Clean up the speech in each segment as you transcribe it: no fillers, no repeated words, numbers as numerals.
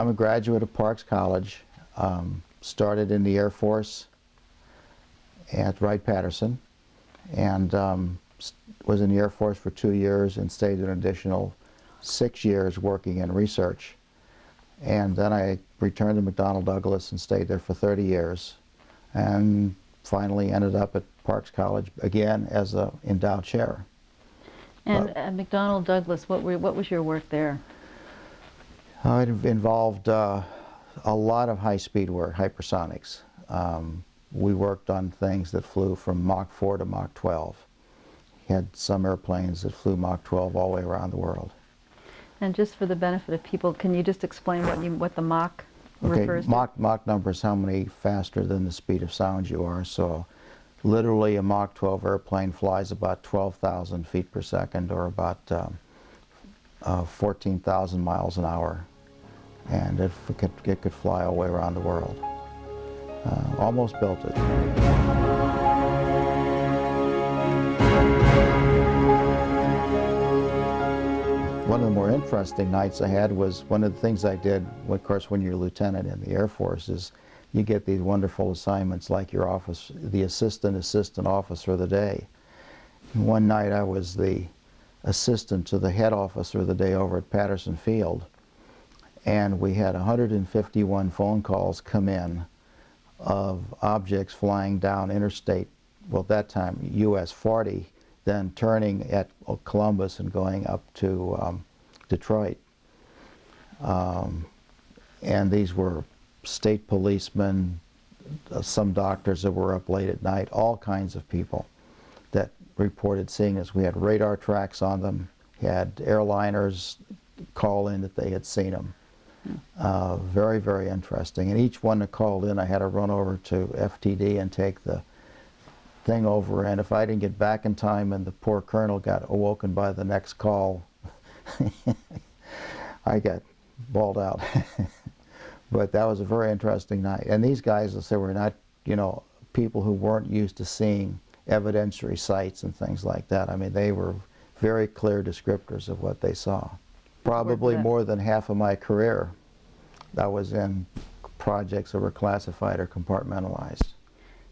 I'm a graduate of Parks College. Started in the Air Force at Wright-Patterson, and was in the Air Force for 2 years and stayed an additional 6 years working in research. And then I returned to McDonnell Douglas and stayed there for 30 years, and finally ended up at Parks College again as an endowed chair. And at McDonnell Douglas, what was your work there? It involved a lot of high-speed work, hypersonics. We worked on things that flew from Mach 4 to Mach 12. We had some airplanes that flew Mach 12 all the way around the world. And just for the benefit of people, can you just explain what the Mach refers to? Mach number is how many faster than the speed of sound you are. So literally a Mach 12 airplane flies about 12,000 feet per second, or about 14,000 miles an hour. And it could fly all the way around the world. Almost built it. One of the more interesting nights I had was, one of the things I did, of course, when you're a lieutenant in the Air Force, is you get these wonderful assignments like your office, the assistant officer of the day. One night I was the assistant to the head officer of the day over at Patterson Field, and we had 151 phone calls come in of objects flying down interstate, well at that time US 40, then turning at Columbus and going up to Detroit. And these were state policemen, some doctors that were up late at night, all kinds of people that reported seeing us. We had radar tracks on them, had airliners call in that they had seen them. Very, very interesting. And each one that called in, I had to run over to FTD and take the thing over. And if I didn't get back in time and the poor colonel got awoken by the next call, I got bawled out. But that was a very interesting night. And these guys, I say, were not, people who weren't used to seeing evidentiary sites and things like that. I mean, they were very clear descriptors of what they saw. Probably more than half of my career, I was in projects that were classified or compartmentalized.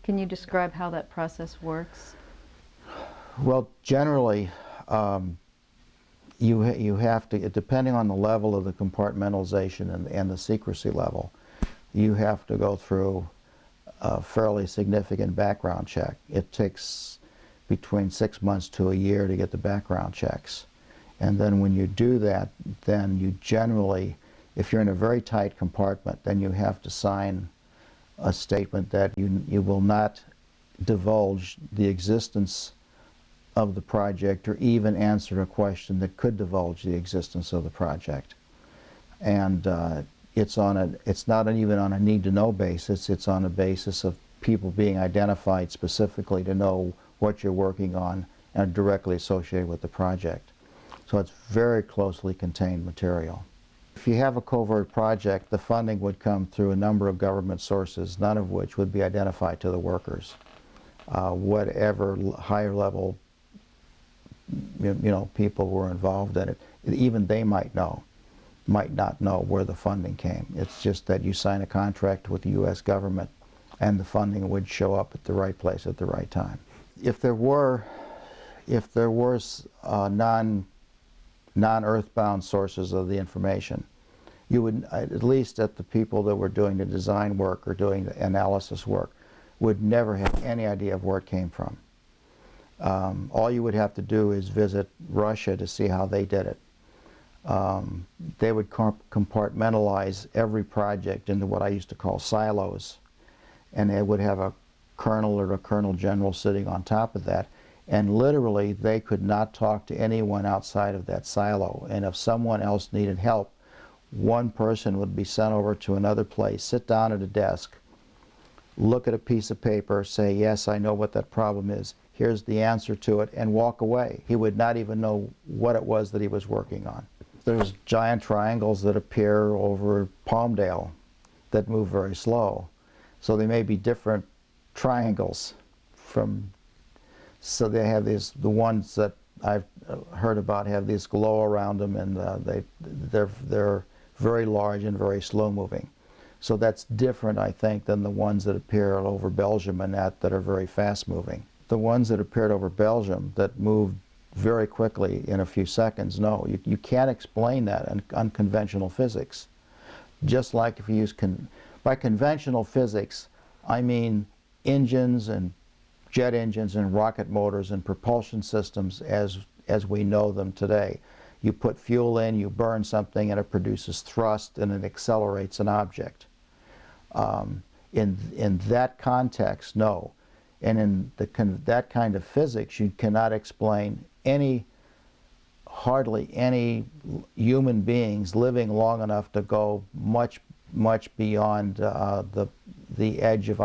Can you describe how that process works? Well, generally, you have to, depending on the level of the compartmentalization and the secrecy level, you have to go through a fairly significant background check. It takes between 6 months to a year to get the background checks. And then when you do that, then you generally, if you're in a very tight compartment, then you have to sign a statement that you will not divulge the existence of the project or even answer a question that could divulge the existence of the project. And it's not even on a need-to-know basis, it's on a basis of people being identified specifically to know what you're working on and directly associated with the project. So it's very closely contained material. If you have a covert project, the funding would come through a number of government sources, none of which would be identified to the workers. Whatever higher level people were involved in it, even they might not know where the funding came. It's just that you sign a contract with the U.S. government and the funding would show up at the right place at the right time. If there were non-earthbound sources of the information, you would, at least at the people that were doing the design work or doing the analysis work, would never have any idea of where it came from. All you would have to do is visit Russia to see how they did it. They would compartmentalize every project into what I used to call silos, and they would have a colonel or a colonel general sitting on top of that, and literally they could not talk to anyone outside of that silo. And if someone else needed help, one person would be sent over to another place, sit down at a desk, look at a piece of paper, say, yes, I know what that problem is, here's the answer to it, and walk away. He would not even know what it was that he was working on. There's giant triangles that appear over Palmdale that move very slow. So they may be different triangles from, so they have these, the ones that I've heard about have this glow around them, and they're very large and very slow moving. So that's different, I think, than the ones that appear over Belgium and that are very fast moving. The ones that appeared over Belgium that moved very quickly in a few seconds, no, you can't explain that in unconventional physics. Just like if you use, by conventional physics, I mean engines and jet engines and rocket motors and propulsion systems as we know them today. You put fuel in, you burn something, and it produces thrust and it accelerates an object. In that context, no. And in that kind of physics, you cannot explain hardly any human beings living long enough to go much beyond the edge of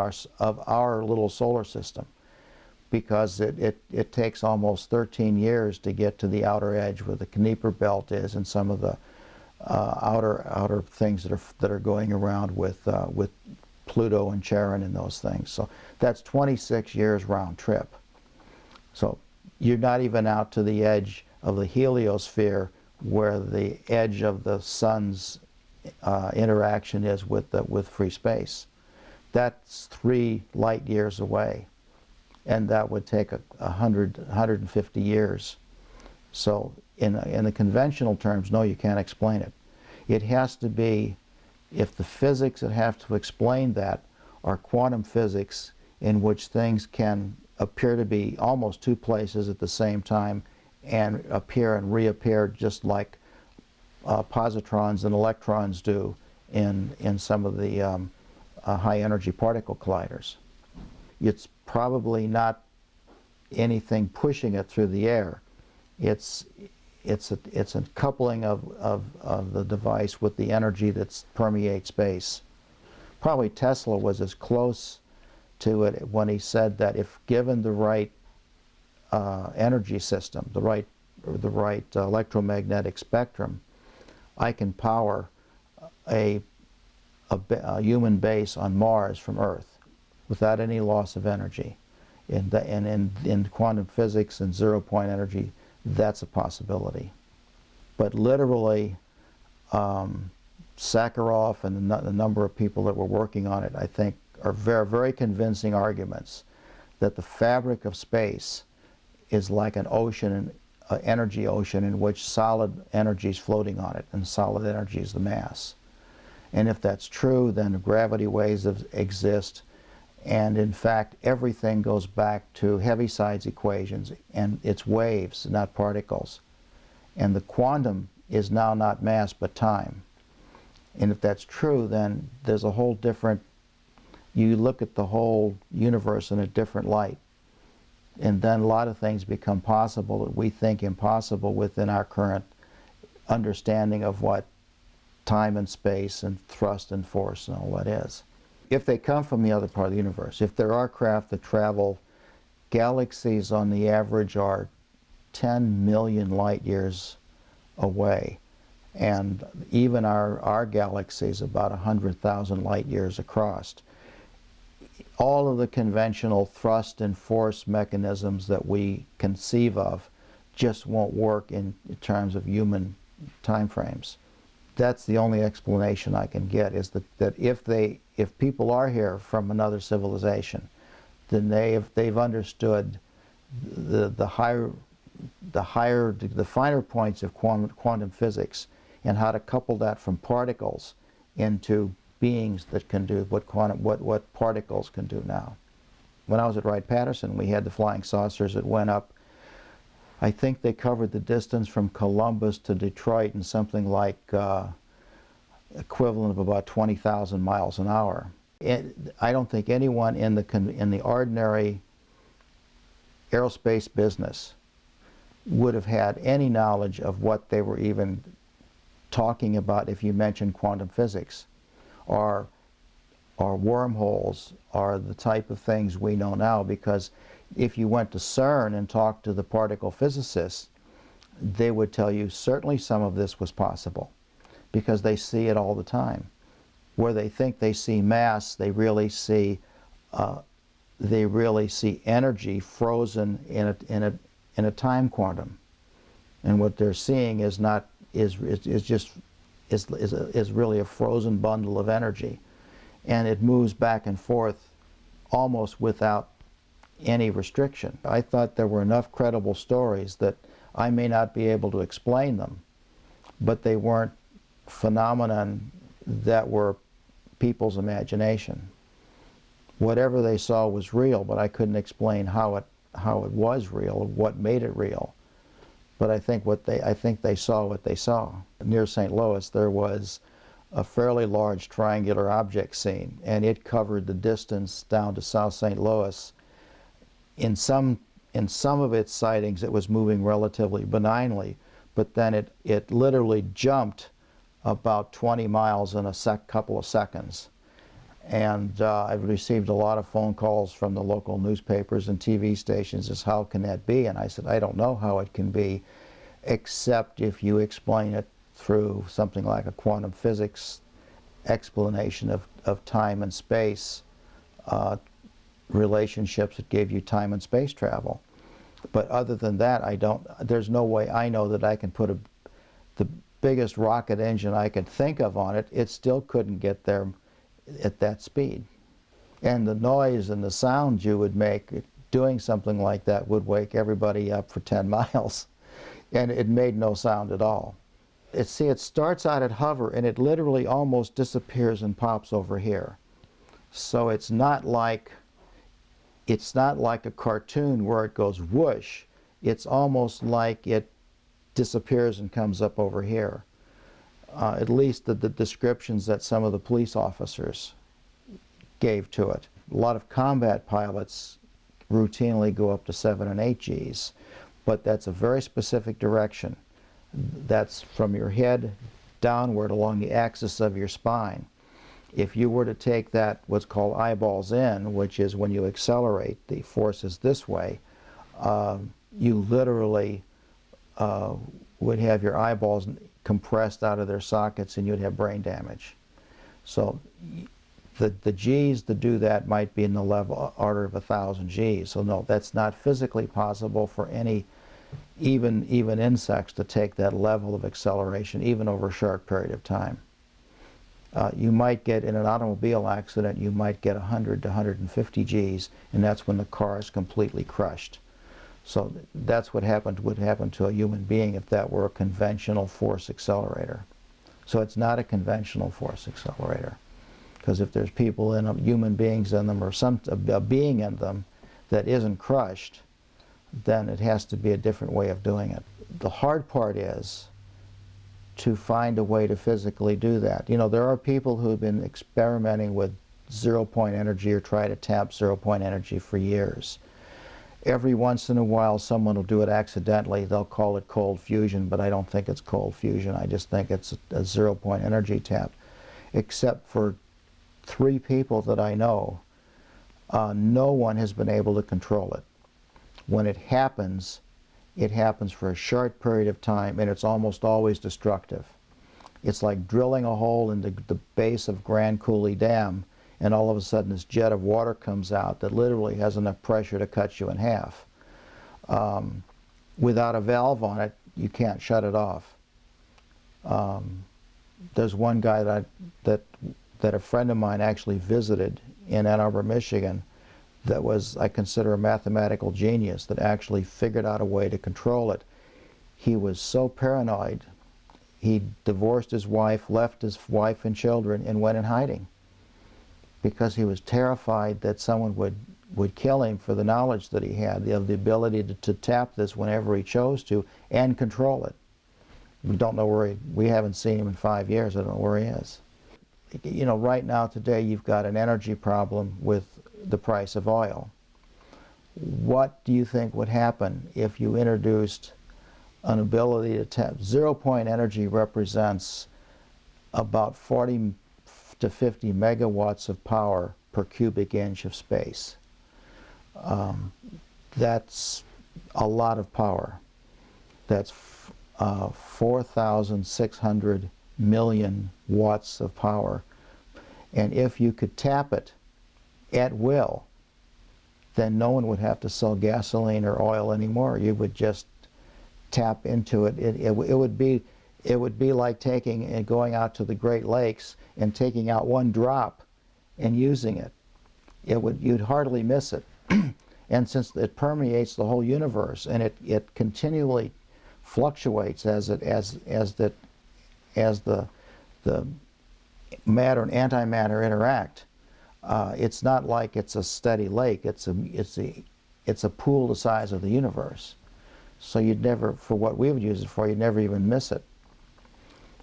our little solar system, because it takes almost 13 years to get to the outer edge where the Kuiper belt is and some of the outer things that are going around with Pluto and Charon and those things. So that's 26 years round trip. So you're not even out to the edge of the heliosphere where the edge of the sun's interaction is with free space. That's 3 light years away, and that would take 150 years. So in the conventional terms, no, you can't explain it. It has to be, if the physics that have to explain that are quantum physics in which things can appear to be almost 2 places at the same time and appear and reappear just like positrons and electrons do in some of the high energy particle colliders. It's probably not anything pushing it through the air. It's a coupling of the device with the energy that permeates space. Probably Tesla was as close to it when he said that if given the right energy system, the right electromagnetic spectrum, I can power a human base on Mars from Earth without any loss of energy. And in quantum physics and zero-point energy, that's a possibility. But literally, Sakharov and the number of people that were working on it, I think, are very, very convincing arguments that the fabric of space is like an ocean, an energy ocean in which solid energy is floating on it, and solid energy is the mass. And if that's true, then gravity waves exist, and in fact everything goes back to Heaviside equations, and it's waves, not particles. And the quantum is now not mass but time. And if that's true, then there's a whole different, you look at the whole universe in a different light. And then a lot of things become possible that we think impossible within our current understanding of what time and space and thrust and force and all that is. If they come from the other part of the universe, if there are craft that travel, galaxies on the average are 10 million light years away. And even our galaxy is about 100,000 light years across. All of the conventional thrust and force mechanisms that we conceive of just won't work in terms of human time frames. That's the only explanation I can get, is that if people are here from another civilization, then they've understood the finer points of quantum physics and how to couple that from particles into beings that can do what particles can do now. When I was at Wright-Patterson, we had the flying saucers that went up. I think they covered the distance from Columbus to Detroit in something like equivalent of about 20,000 miles an hour. I don't think anyone in the ordinary aerospace business would have had any knowledge of what they were even talking about if you mentioned quantum physics or wormholes or the type of things we know now, because if you went to CERN and talked to the particle physicists, they would tell you certainly some of this was possible because they see it all the time. Where they think they see mass, they really see energy frozen in a time quantum, and what they're seeing is just is really a frozen bundle of energy, and it moves back and forth almost without any restriction. I thought there were enough credible stories that I may not be able to explain them, but they weren't phenomenon that were people's imagination. Whatever they saw was real, but I couldn't explain how it was real, what made it real. But I think they saw what they saw. Near St. Louis, there was a fairly large triangular object seen, and it covered the distance down to South St. Louis. In some of its sightings, it was moving relatively benignly, but then it literally jumped about 20 miles in a couple of seconds. And I've received a lot of phone calls from the local newspapers and TV stations as how can that be? And I said, I don't know how it can be, except if you explain it through something like a quantum physics explanation of time and space, relationships that gave you time and space travel. But other than that, there's no way I know that I can put the biggest rocket engine I could think of on it. It still couldn't get there at that speed. And the noise and the sound you would make doing something like that would wake everybody up for 10 miles. And it made no sound at all. It starts out at hover, and it literally almost disappears and pops over here. So it's not like a cartoon where it goes whoosh. It's almost like it disappears and comes up over here. At least the descriptions that some of the police officers gave to it. A lot of combat pilots routinely go up to 7 and 8 Gs, but that's a very specific direction. That's from your head downward along the axis of your spine. If you were to take that, what's called eyeballs in, which is when you accelerate, the force is this way, you literally would have your eyeballs compressed out of their sockets and you'd have brain damage. So the Gs to do that might be in the level order of 1,000 Gs. So no, that's not physically possible for any, even insects, to take that level of acceleration, even over a short period of time. You might get, in an automobile accident, you might get 100 to 150 Gs, and that's when the car is completely crushed. So that's what would happen to a human being if that were a conventional force accelerator. So it's not a conventional force accelerator, because if there's people in them, human beings in them, or a being in them that isn't crushed, then it has to be a different way of doing it. The hard part is to find a way to physically do that. You know, there are people who've been experimenting with zero-point energy or try to tap zero-point energy for years. Every once in a while someone will do it accidentally. They'll call it cold fusion, but I don't think it's cold fusion. I just think it's a zero-point energy tap. Except for 3 people that I know, no one has been able to control it. When it happens for a short period of time, and it's almost always destructive. It's like drilling a hole in the base of Grand Coulee Dam, and all of a sudden this jet of water comes out that literally has enough pressure to cut you in half. Without a valve on it, you can't shut it off. There's one guy that a friend of mine actually visited in Ann Arbor, Michigan, that was, I consider, a mathematical genius that actually figured out a way to control it. He was so paranoid, he divorced his wife, left his wife and children, and went in hiding because he was terrified that someone would kill him for the knowledge that he had, the ability to tap this whenever he chose to and control it. We don't know where we haven't seen him in 5 years. I don't know where he is. You know, right now today you've got an energy problem with the price of oil. What do you think would happen if you introduced an ability to tap? Zero-point energy represents about 40 to 50 megawatts of power per cubic inch of space. That's a lot of power. That's 4,600 million watts of power. And if you could tap it at will, then no one would have to sell gasoline or oil anymore. You would just tap into it. It would be, It would be like taking and going out to the Great Lakes and taking out one drop and using it. You'd hardly miss it. And since it permeates the whole universe and it continually fluctuates as the matter and antimatter interact, it's not like it's a steady lake. It's a pool the size of the universe. So you'd never, for what we would use it for, you'd never even miss it.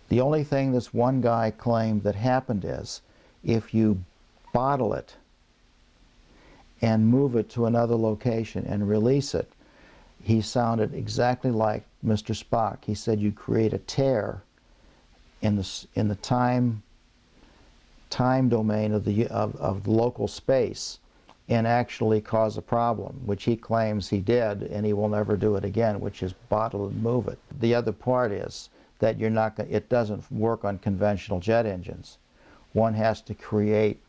The only thing this one guy claimed that happened is, if you bottle it and move it to another location and release it, he sounded exactly like Mr. Spock. He said you create a tear in the time domain of the local space and actually cause a problem, which he claims he did, and he will never do it again, which is bottle and move it. The other part is that it doesn't work on conventional jet engines. One has to create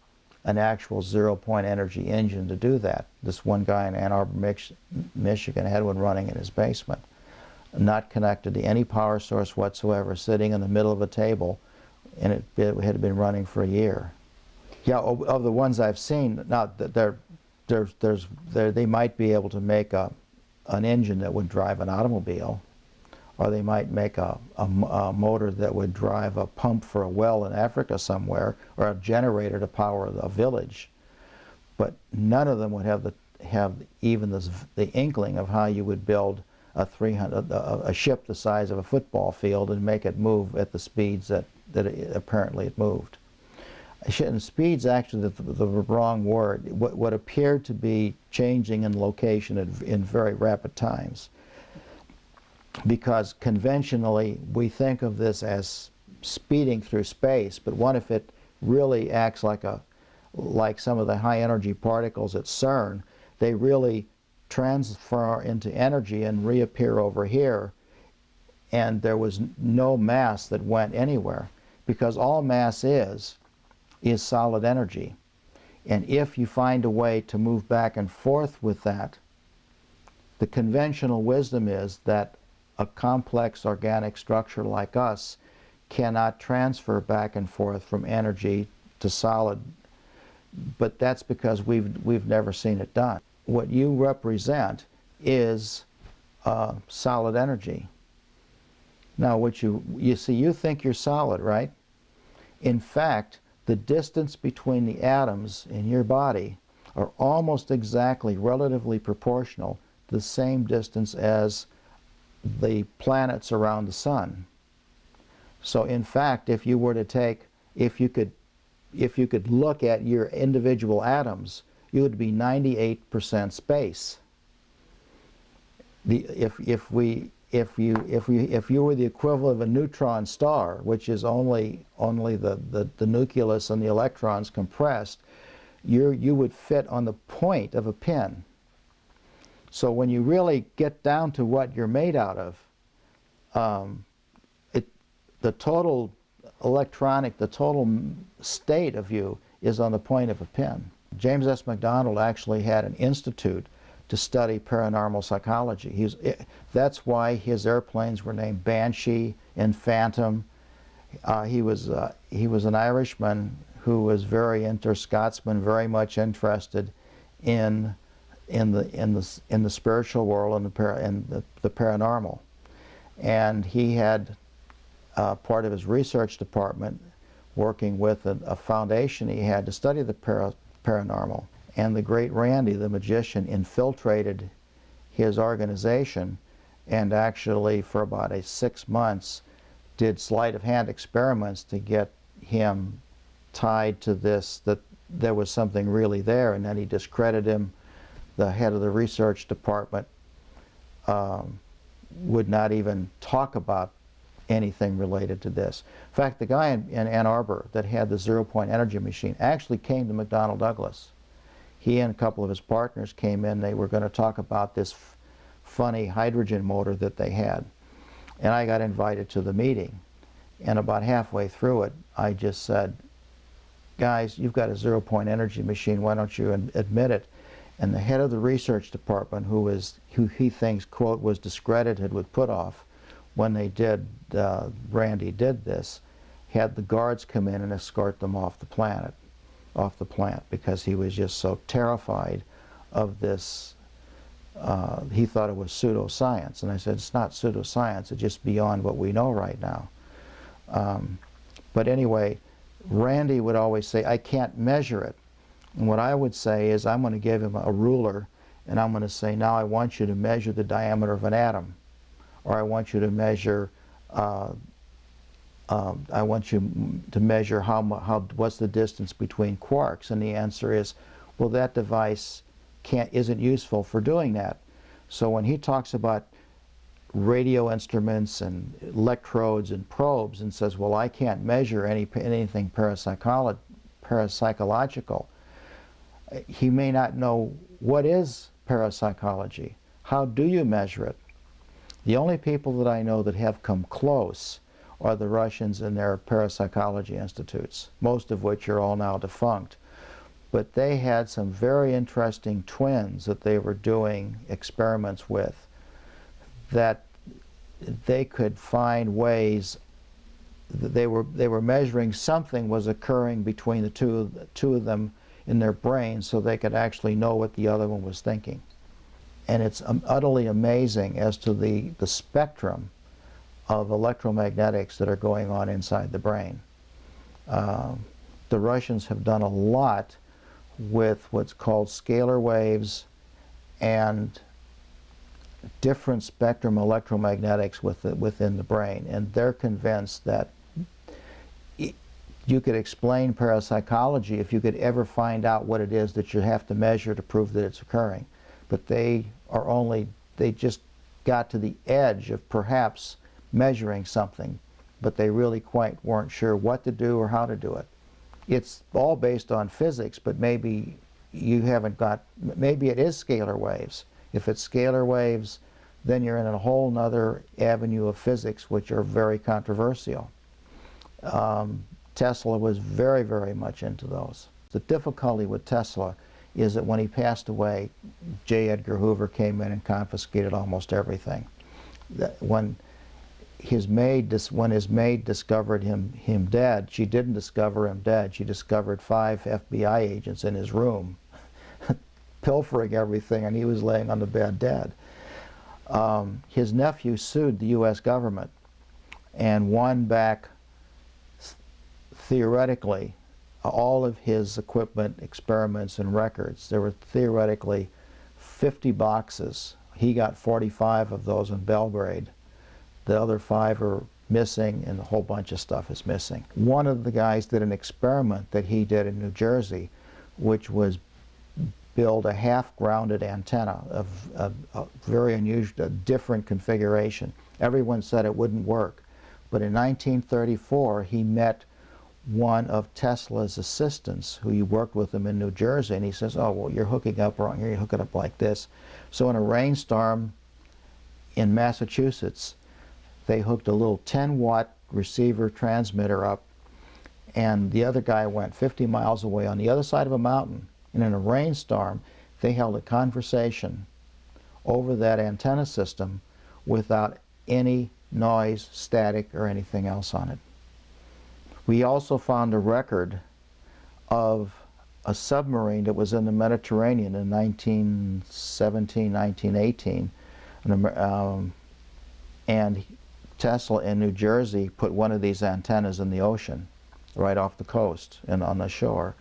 an actual zero-point energy engine to do that. This one guy in Ann Arbor, Michigan had one running in his basement, not connected to any power source whatsoever, sitting in the middle of a table, and it had been running for a year. Yeah, of the ones I've seen, now they might be able to make an engine that would drive an automobile, or they might make a motor that would drive a pump for a well in Africa somewhere, or a generator to power a village. But none of them would have even the inkling of how you would build a ship the size of a football field and make it move at the speeds that apparently it moved. And speed's actually the wrong word. What appeared to be changing in location in very rapid times. Because conventionally we think of this as speeding through space, but what if it really acts like some of the high energy particles at CERN? They really transfer into energy and reappear over here, and there was no mass that went anywhere, because all mass is solid energy. And if you find a way to move back and forth with that, the conventional wisdom is that a complex organic structure like us cannot transfer back and forth from energy to solid, but that's because we've never seen it done. What you represent is solid energy. Now, what you see, you think you're solid, right? In fact, the distance between the atoms in your body are almost exactly relatively proportional to the same distance as the planets around the sun. So in fact, if you could look at your individual atoms, you would be 98% space. If you were the equivalent of a neutron star, which is only the nucleus and the electrons compressed, you would fit on the point of a pin. So when you really get down to what you're made out of, the total the total state of you is on the point of a pin. James S. McDonald actually had an institute to study paranormal psychology. That's why his airplanes were named Banshee and Phantom. He was an Irishman who was Scotsman, very much interested in the spiritual world and the paranormal. And he had part of his research department working with a foundation he had to study the paranormal. And the great Randy, the magician, infiltrated his organization and actually for about 6 months did sleight of hand experiments to get him tied to this, that there was something really there, and then he discredited him. The head of the research department would not even talk about anything related to this. In fact, the guy in Ann Arbor that had the zero-point energy machine actually came to McDonnell Douglas. He and a couple of his partners came in. They were going to talk about this funny hydrogen motor that they had. And I got invited to the meeting. And about halfway through it, I just said, guys, you've got a zero-point energy machine. Why don't you admit it? And the head of the research department, who he thinks, quote, was discredited with Puthoff, when they did, Randy did this, had the guards come in and escort them off the plant, because he was just so terrified of this. He thought it was pseudoscience, and I said, it's not pseudoscience, it's just beyond what we know right now. But anyway, Randy would always say, I can't measure it. And what I would say is, I'm going to give him a ruler, and I'm going to say, now I want you to measure the diameter of an atom, or I want you to measure, what's the distance between quarks, and the answer is, well, that device isn't useful for doing that. So when he talks about radio instruments and electrodes and probes and says, well, I can't measure anything parapsychological, he may not know what is parapsychology. How do you measure it? The only people that I know that have come close are the Russians and their parapsychology institutes, most of which are all now defunct. But they had some very interesting twins that they were doing experiments with, that they could find ways that they were measuring something was occurring between the two of them in their brains, so they could actually know what the other one was thinking. And it's utterly amazing as to the spectrum of electromagnetics that are going on inside the brain. The Russians have done a lot with what's called scalar waves and different spectrum electromagnetics within the brain, and they're convinced that you could explain parapsychology if you could ever find out what it is that you have to measure to prove that it's occurring. But they just got to the edge of perhaps measuring something, but they really quite weren't sure what to do or how to do it. It's all based on physics, but maybe you haven't got, maybe it is scalar waves. If it's scalar waves, then you're in a whole nother avenue of physics which are very controversial. Tesla was very, very much into those. The difficulty with Tesla is that when he passed away, J. Edgar Hoover came in and confiscated almost everything. When his maid discovered him dead, she didn't discover him dead. She discovered 5 FBI agents in his room pilfering everything, and he was laying on the bed dead. His nephew sued the U.S. government and won back, theoretically, all of his equipment, experiments, and records. There were theoretically 50 boxes. He got 45 of those in Belgrade. The other 5 are missing, and a whole bunch of stuff is missing. One of the guys did an experiment that he did in New Jersey, which was build a half-grounded antenna of a very unusual, a different configuration. Everyone said it wouldn't work. But in 1934, he met one of Tesla's assistants who worked with him in New Jersey, and he says, oh, well, you're hooking up wrong here, you hook it up like this. So in a rainstorm in Massachusetts, they hooked a little 10-watt receiver transmitter up, and the other guy went 50 miles away on the other side of a mountain, and in a rainstorm, they held a conversation over that antenna system without any noise, static, or anything else on it. We also found a record of a submarine that was in the Mediterranean in 1917, 1918, and Tesla in New Jersey put one of these antennas in the ocean, right off the coast and on the shore.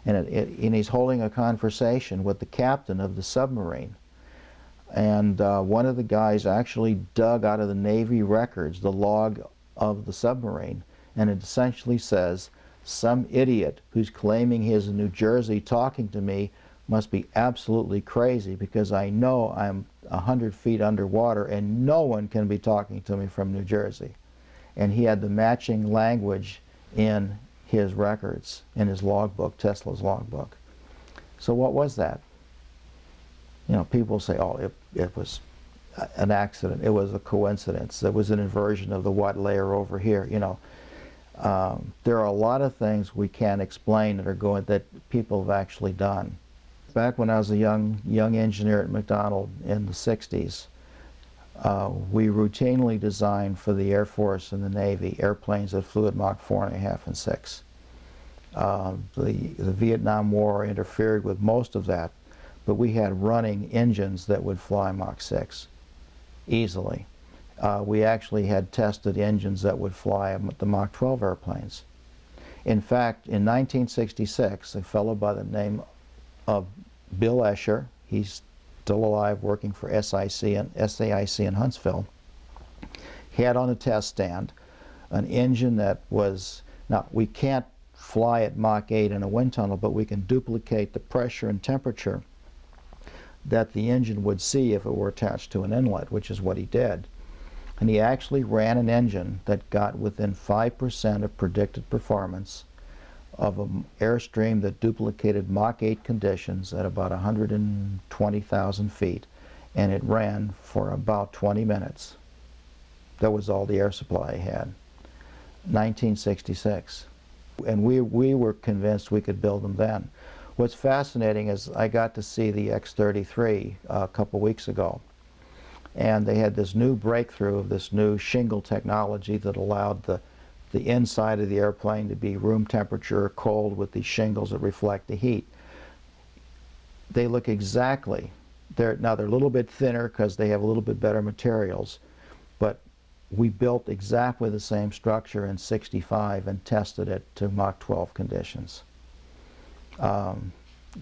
And he's holding a conversation with the captain of the submarine. And one of the guys actually dug out of the Navy records the log of the submarine, and it essentially says, some idiot who's claiming he's in New Jersey talking to me must be absolutely crazy, because I know I'm 100 feet underwater and no one can be talking to me from New Jersey. And he had the matching language in his records, in his logbook, Tesla's logbook. So what was that? You know, people say, oh, it was an accident, it was a coincidence, it was an inversion of the what layer over here, you know. There are a lot of things we can't explain that people have actually done. Back when I was a young engineer at McDonald in the 60s, We routinely designed for the Air Force and the Navy airplanes that flew at Mach 4.5 and 6. The Vietnam War interfered with most of that, but we had running engines that would fly Mach 6 easily. We actually had tested engines that would fly the Mach 12 airplanes. In fact, in 1966, a fellow by the name of Bill Escher, he's still alive working for SAIC in Huntsville, had on a test stand an engine that was, now we can't fly at Mach 8 in a wind tunnel, but we can duplicate the pressure and temperature that the engine would see if it were attached to an inlet, which is what he did. And he actually ran an engine that got within 5% of predicted performance of an airstream that duplicated Mach 8 conditions at about 120,000 feet, and it ran for about 20 minutes. That was all the air supply he had. 1966. And we were convinced we could build them then. What's fascinating is I got to see the X-33 a couple weeks ago, and they had this new breakthrough of this new shingle technology that allowed the inside of the airplane to be room temperature, cold, with these shingles that reflect the heat. They look exactly, now they're a little bit thinner because they have a little bit better materials, but we built exactly the same structure in '65 and tested it to Mach 12 conditions.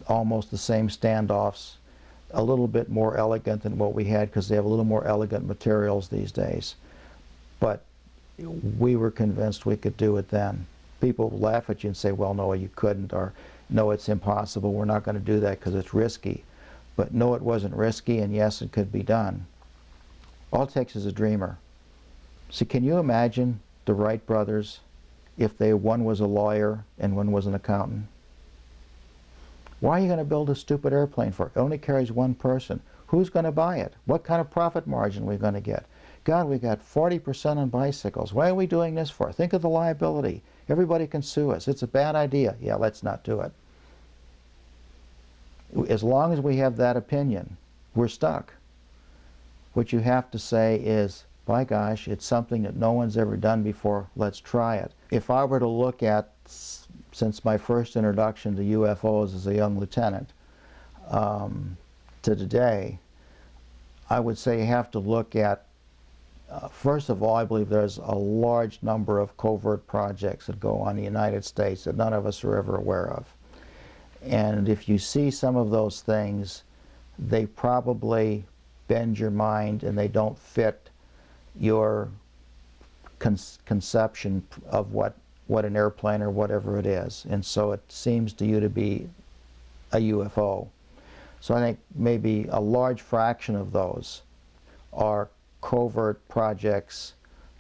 Almost the same standoffs, a little bit more elegant than what we had because they have a little more elegant materials these days. But we were convinced we could do it then. People laugh at you and say, well, no, you couldn't, or no, it's impossible, we're not going to do that because it's risky. But no, it wasn't risky, and yes, it could be done. All it takes is a dreamer. So can you imagine the Wright brothers if one was a lawyer and one was an accountant? Why are you going to build a stupid airplane for? It only carries one person. Who's going to buy it? What kind of profit margin are we going to get? God, we got 40% on bicycles. Why are we doing this for? Think of the liability. Everybody can sue us. It's a bad idea. Yeah, let's not do it. As long as we have that opinion, we're stuck. What you have to say is, by gosh, it's something that no one's ever done before. Let's try it. If I were to look at, since my first introduction to UFOs as a young lieutenant, to today, I would say you have to look at, first of all, I believe there's a large number of covert projects that go on in the United States that none of us are ever aware of. And if you see some of those things, they probably bend your mind and they don't fit your conception of what an airplane or whatever it is. And so it seems to you to be a UFO. So I think maybe a large fraction of those are covert projects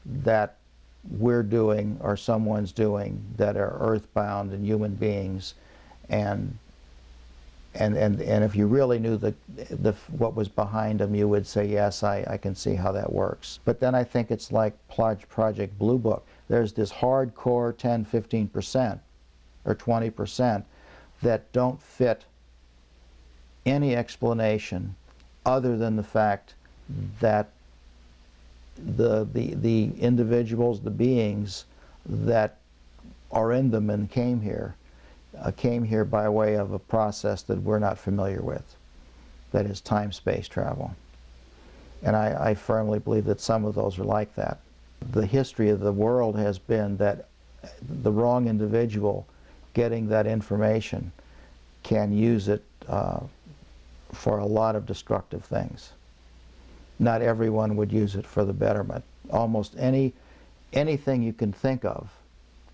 that we're doing or someone's doing that are earthbound and human beings, and if you really knew what was behind them, you would say, yes, I can see how that works. But then I think it's like Project Blue Book. There's this hardcore 10, 15% or 20% that don't fit any explanation other than the fact that the individuals, the beings that are in them and came here by way of a process that we're not familiar with, that is time-space travel. And I firmly believe that some of those are like that. The history of the world has been that the wrong individual getting that information can use it for a lot of destructive things. Not everyone would use it for the betterment. Almost anything you can think of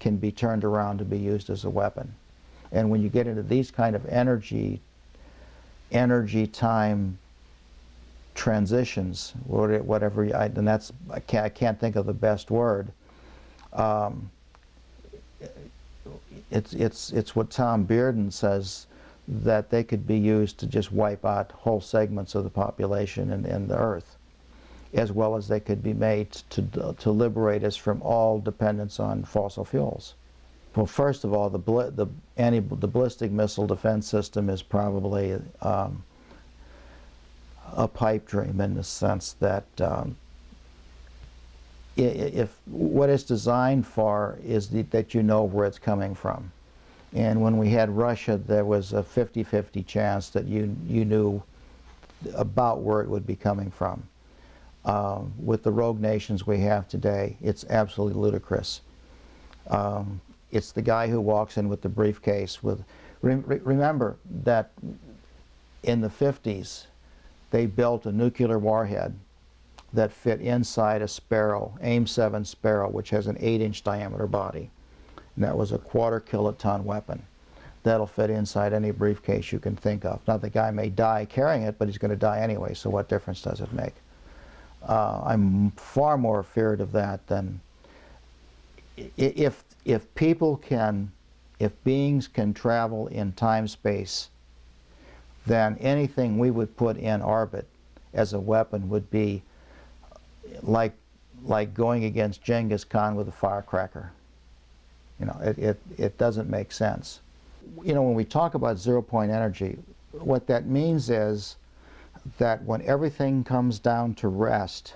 can be turned around to be used as a weapon. And when you get into these kind of energy time transitions, whatever, and that's, I can't think of the best word. It's what Tom Bearden says, that they could be used to just wipe out whole segments of the population and the Earth, as well as they could be made to liberate us from all dependence on fossil fuels. Well, first of all, the ballistic missile defense system is probably a pipe dream in the sense that if what it's designed for is that you know where it's coming from. And when we had Russia, there was a 50-50 chance that you knew about where it would be coming from. With the rogue nations we have today, it's absolutely ludicrous. It's the guy who walks in with the briefcase with... Remember that in the 50s, they built a nuclear warhead that fit inside a Sparrow, AIM-7 Sparrow, which has an 8-inch diameter body. And that was a quarter-kiloton weapon. That'll fit inside any briefcase you can think of. Now, the guy may die carrying it, but he's going to die anyway, so what difference does it make? I'm far more feared of that than... If beings can travel in time-space, then anything we would put in orbit as a weapon would be like going against Genghis Khan with a firecracker. You know, it doesn't make sense. You know, when we talk about zero-point energy, what that means is that when everything comes down to rest,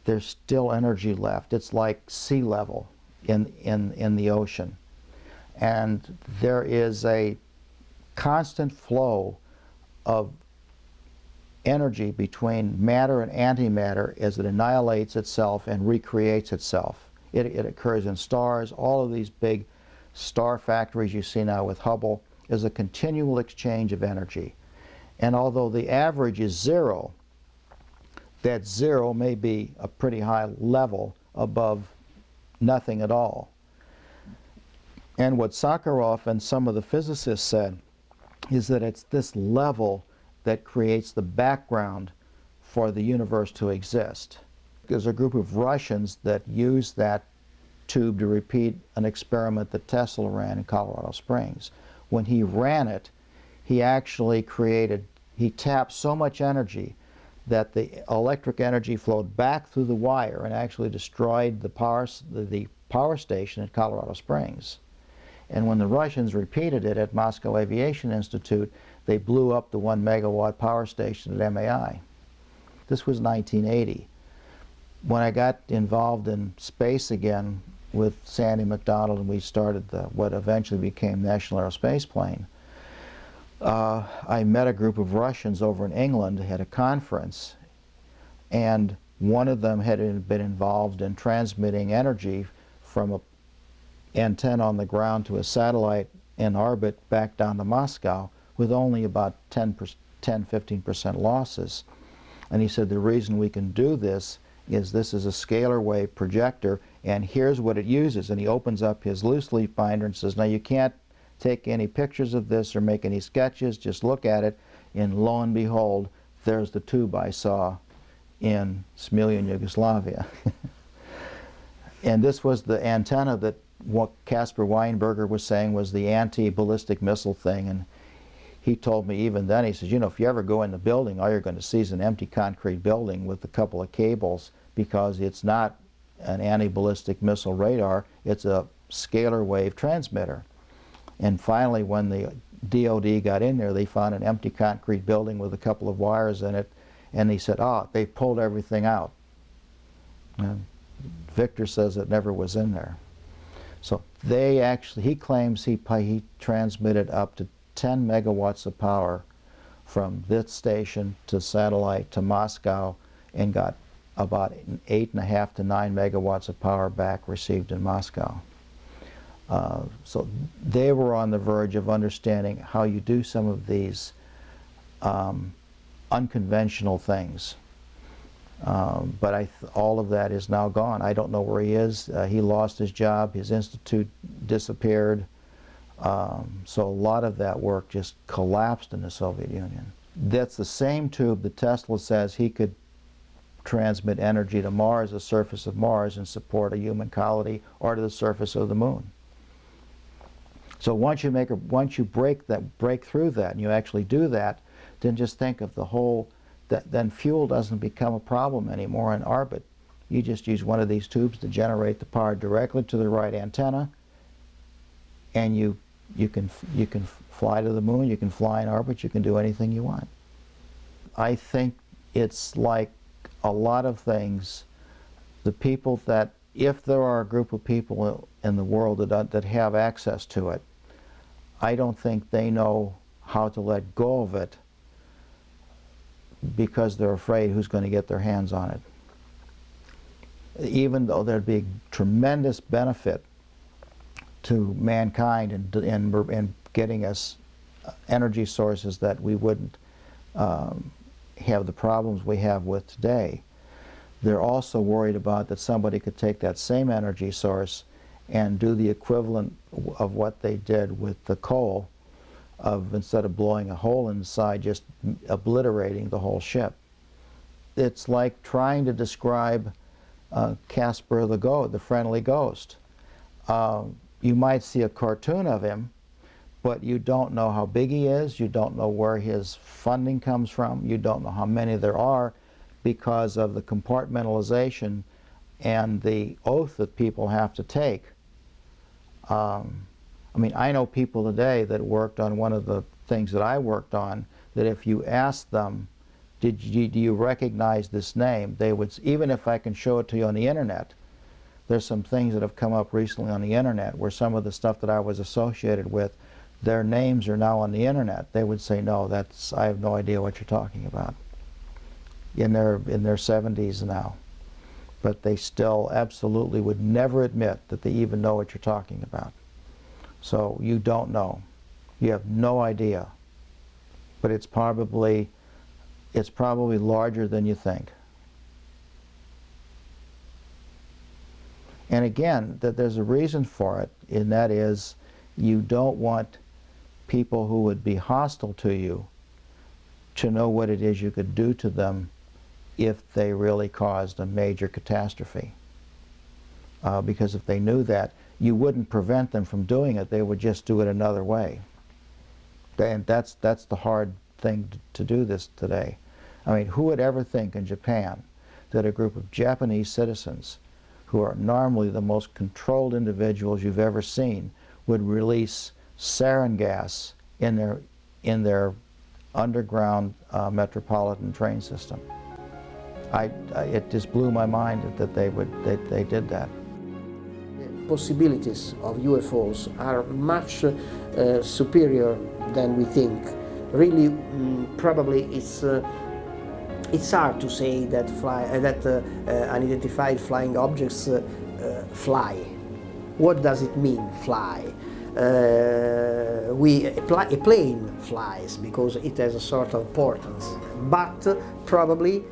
there's still energy left. It's like sea level in the ocean. And there is a constant flow of energy between matter and antimatter as it annihilates itself and recreates itself. It occurs in stars. All of these big star factories you see now with Hubble is a continual exchange of energy. And although the average is zero, that zero may be a pretty high level above nothing at all. And what Sakharov and some of the physicists said is that it's this level that creates the background for the universe to exist. There's a group of Russians that used that tube to repeat an experiment that Tesla ran in Colorado Springs. When he ran it, he actually he tapped so much energy that the electric energy flowed back through the wire and actually destroyed the power station at Colorado Springs. And when the Russians repeated it at Moscow Aviation Institute, they blew up the 1 megawatt power station at MAI. This was 1980. When I got involved in space again with Sandy McDonald and we started what eventually became National Aerospace Plane, I met a group of Russians over in England at a conference, and one of them had been involved in transmitting energy from an antenna on the ground to a satellite in orbit back down to Moscow with only about 10-15% losses. And he said the reason we can do this is a scalar wave projector, and here's what it uses. And he opens up his loose leaf binder and says, now you can't take any pictures of this or make any sketches, just look at it, and lo and behold, there's the tube I saw in Smiljan, Yugoslavia. And this was the antenna that what Caspar Weinberger was saying was the anti-ballistic missile thing. And he told me even then, he says, you know, if you ever go in the building, all you're going to see is an empty concrete building with a couple of cables, because it's not an anti-ballistic missile radar, it's a scalar wave transmitter. And finally, when the DOD got in there, they found an empty concrete building with a couple of wires in it, and he said, they pulled everything out. And Victor says it never was in there. So they actually, he claims he transmitted up to 10 megawatts of power from this station to satellite to Moscow and got about 8.5 to 9 megawatts of power back received in Moscow. So they were on the verge of understanding how you do some of these unconventional things. But all of that is now gone. I don't know where he is. He lost his job. His institute disappeared. So a lot of that work just collapsed in the Soviet Union. That's the same tube that Tesla says he could transmit energy to Mars, the surface of Mars, and support a human colony, or to the surface of the moon. So once you break through that, and you actually do that, then just think of the whole. Then fuel doesn't become a problem anymore in orbit. You just use one of these tubes to generate the power directly to the right antenna, and you can fly to the moon, you can fly in orbit, you can do anything you want. I think it's like a lot of things, the people that, if there are a group of people in the world that have access to it, I don't think they know how to let go of it because they're afraid who's going to get their hands on it. Even though there'd be tremendous benefit to mankind in getting us energy sources that we wouldn't have the problems we have with today, they're also worried about that somebody could take that same energy source and do the equivalent of what they did with the coal, of instead of blowing a hole inside, just obliterating the whole ship. It's like trying to describe Casper the friendly ghost. You might see a cartoon of him, but you don't know how big he is, you don't know where his funding comes from, you don't know how many there are, because of the compartmentalization and the oath that people have to take. I mean, I know people today that worked on one of the things that I worked on, that if you asked them, do you recognize this name, they would, even if I can show it to you on the internet. There's some things that have come up recently on the internet where some of the stuff that I was associated with, their names are now on the internet. They would say, no, I have no idea what you're talking about. In their 70s now. But they still absolutely would never admit that they even know what you're talking about. So you don't know. You have no idea. But it's probably larger than you think. And again, that there's a reason for it, and that is you don't want people who would be hostile to you to know what it is you could do to them if they really caused a major catastrophe. Because if they knew that, you wouldn't prevent them from doing it, they would just do it another way. And that's the hard thing to do this today. I mean, who would ever think in Japan that a group of Japanese citizens, who are normally the most controlled individuals you've ever seen, would release sarin gas in their underground metropolitan train system? It just blew my mind that they did that. The possibilities of UFOs are much superior than we think. Really, probably it's hard to say that unidentified flying objects fly. What does it mean, fly? A plane flies because it has a sort of importance, but probably